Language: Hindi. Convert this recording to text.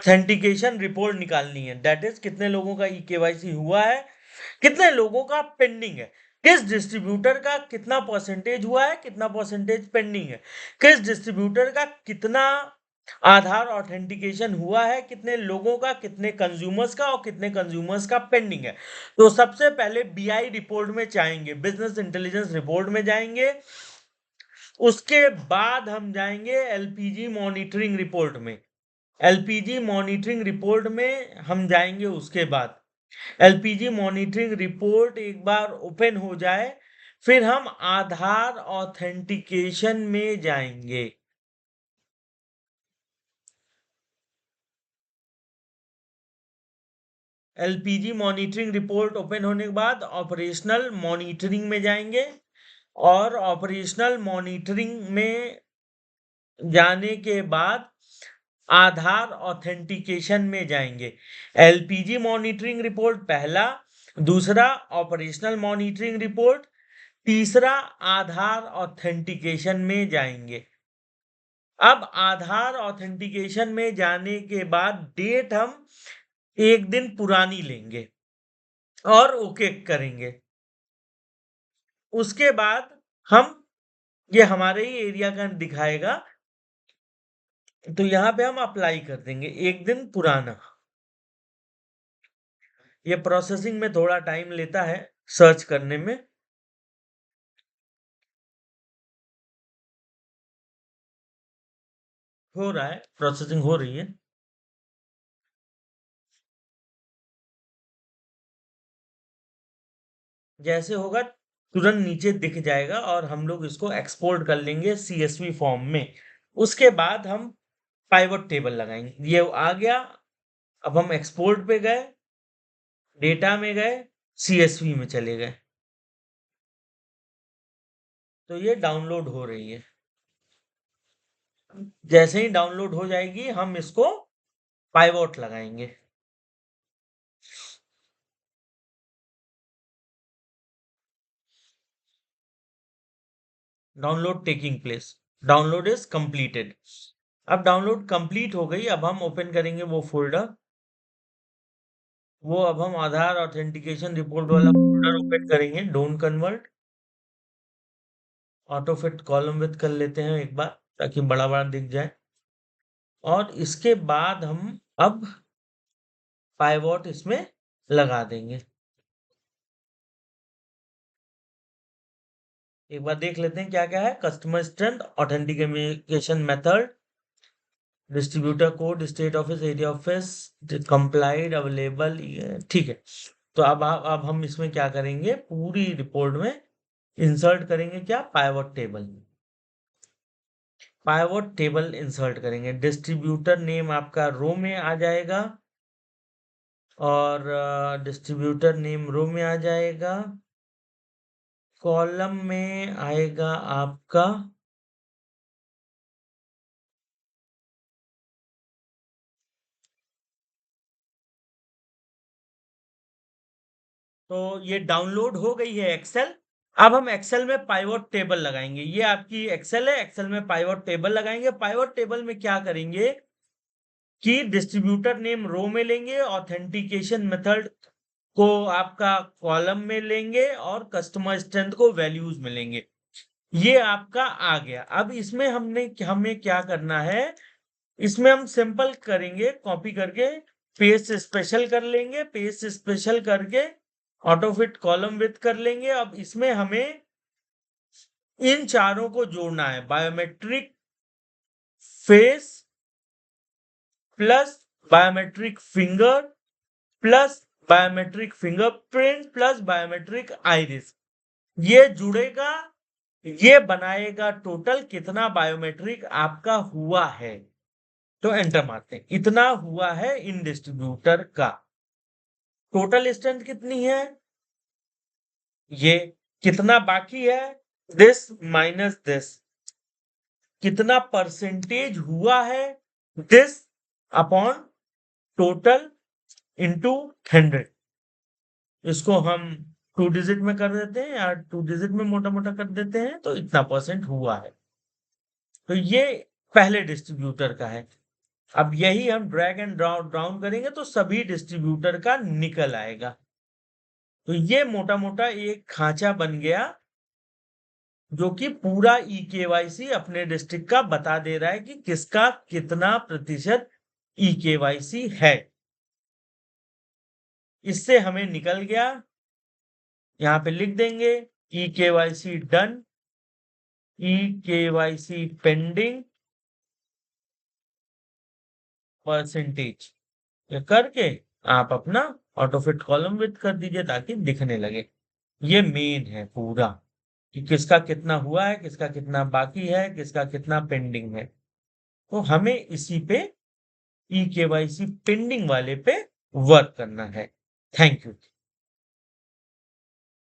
ऑथेंटिकेशन रिपोर्ट निकालनी है, दैट इज कितने लोगों का केवाईसी हुआ है, कितने लोगों का पेंडिंग है, किस डिस्ट्रीब्यूटर का कितना परसेंटेज हुआ है, कितना परसेंटेज पेंडिंग है, किस डिस्ट्रीब्यूटर का कितना आधार ऑथेंटिकेशन हुआ है, कितने लोगों का, कितने कंज्यूमर्स का और कितने कंज्यूमर्स का पेंडिंग है। तो सबसे पहले बीआई रिपोर्ट में जाएंगे, बिजनेस इंटेलिजेंस रिपोर्ट में जाएंगे। उसके बाद हम जाएंगे एलपीजी मॉनिटरिंग रिपोर्ट में। एलपीजी मॉनिटरिंग रिपोर्ट में हम जाएंगे। उसके बाद एलपीजी मॉनिटरिंग रिपोर्ट एक बार ओपन हो जाए, फिर हम आधार ऑथेंटिकेशन में जाएंगे। एलपीजी मॉनिटरिंग रिपोर्ट ओपन होने के बाद ऑपरेशनल मॉनिटरिंग में जाएंगे, और ऑपरेशनल मॉनिटरिंग में जाने के बाद आधार ऑथेंटिकेशन में जाएंगे। एलपीजी मॉनिटरिंग रिपोर्ट पहला, दूसरा ऑपरेशनल मॉनिटरिंग रिपोर्ट, तीसरा आधार ऑथेंटिकेशन में जाएंगे। अब आधार ऑथेंटिकेशन में जाने के बाद डेट हम एक दिन पुरानी लेंगे और ओके करेंगे। उसके बाद हम, ये हमारे ही एरिया का दिखाएगा, तो यहाँ पे हम अप्लाई कर देंगे एक दिन पुराना। ये प्रोसेसिंग में थोड़ा टाइम लेता है, सर्च करने में। हो रहा है, प्रोसेसिंग हो रही है। जैसे होगा तुरंत नीचे दिख जाएगा और हम लोग इसको एक्सपोर्ट कर लेंगे सीएसवी फॉर्म में। उसके बाद हम पाइवट टेबल लगाएंगे। ये आ गया। अब हम एक्सपोर्ट पे गए, डेटा में गए, सीएसवी में चले गए, तो ये डाउनलोड हो रही है। जैसे ही डाउनलोड हो जाएगी हम इसको पाइवट लगाएंगे। Download taking place, download is completed. अब डाउनलोड कंप्लीट हो गई। अब हम ओपन करेंगे वो फोल्डर। वो अब हम आधार ऑथेंटिकेशन रिपोर्ट वाला फोल्डर ओपन करेंगे। Don't convert, auto fit column with कर लेते हैं एक बार, ताकि बड़ा बड़ा दिख जाए। और इसके बाद हम अब पाइवॉट इसमें लगा देंगे। एक बार देख लेते हैं क्या क्या है। Customer strength, authentication method, distributor code, state office, area office, complied, available. ठीक है। तो अब हम इसमें क्या करेंगे, पूरी रिपोर्ट में इंसर्ट करेंगे क्या, pivot table. Pivot table insert करेंगे। डिस्ट्रीब्यूटर नेम आपका रो में आ जाएगा, और डिस्ट्रीब्यूटर नेम रो में आ जाएगा। कॉलम में आएगा आपका तो ये डाउनलोड हो गई है एक्सेल। अब हम एक्सेल में पाइवट टेबल लगाएंगे। ये आपकी एक्सेल है, एक्सेल में पाइवट टेबल लगाएंगे। पाइवट टेबल में क्या करेंगे कि डिस्ट्रीब्यूटर नेम रो में लेंगे, ऑथेंटिकेशन मेथड को आपका कॉलम में लेंगे, और कस्टमर स्ट्रेंथ को वैल्यूज में लेंगे। ये आपका आ गया। अब इसमें हमें क्या करना है, इसमें हम सिंपल करेंगे, कॉपी करके पेस्ट स्पेशल कर लेंगे। पेस्ट स्पेशल करके ऑटो फिट कॉलम विथ कर लेंगे। अब इसमें हमें इन चारों को जोड़ना है, biometric face plus biometric finger plus biometric fingerprint plus biometric iris. ये जुड़ेगा, ये बनाएगा टोटल कितना बायोमेट्रिक आपका हुआ है। तो एंटर मारते हैं, इतना हुआ है इन डिस्ट्रीब्यूटर का। टोटल स्ट्रेंथ कितनी है, ये। कितना बाकी है, दिस माइनस दिस। कितना परसेंटेज हुआ है, दिस अपॉन टोटल इंटू 100। इसको हम 2 डिजिट में कर देते हैं, या 2 डिजिट में मोटा मोटा कर देते हैं, तो इतना परसेंट हुआ है। तो ये पहले डिस्ट्रीब्यूटर का है। अब यही हम ड्रैग एंड डाउन करेंगे तो सभी डिस्ट्रीब्यूटर का निकल आएगा। तो ये मोटा-मोटा एक खाँचा बन गया, जो कि पूरा ई-केवाईसी अपने डिस्ट्रिक्ट का बता दे रहा है कि किसका कितना प्रतिशत ई-केवाईसी है। इससे हमें निकल गया, यहाँ पे लिख देंगे e-KYC done, e-KYC pending, percentage. ये करके आप अपना ऑटोफिट कॉलम विथ कर दीजिए ताकि दिखने लगे। ये मेन है पूरा कि किसका कितना हुआ है, किसका कितना बाकी है, किसका कितना पेंडिंग है। तो हमें इसी पे ई-केवाईसी पेंडिंग वाले पे वर्क करना है। Thank you.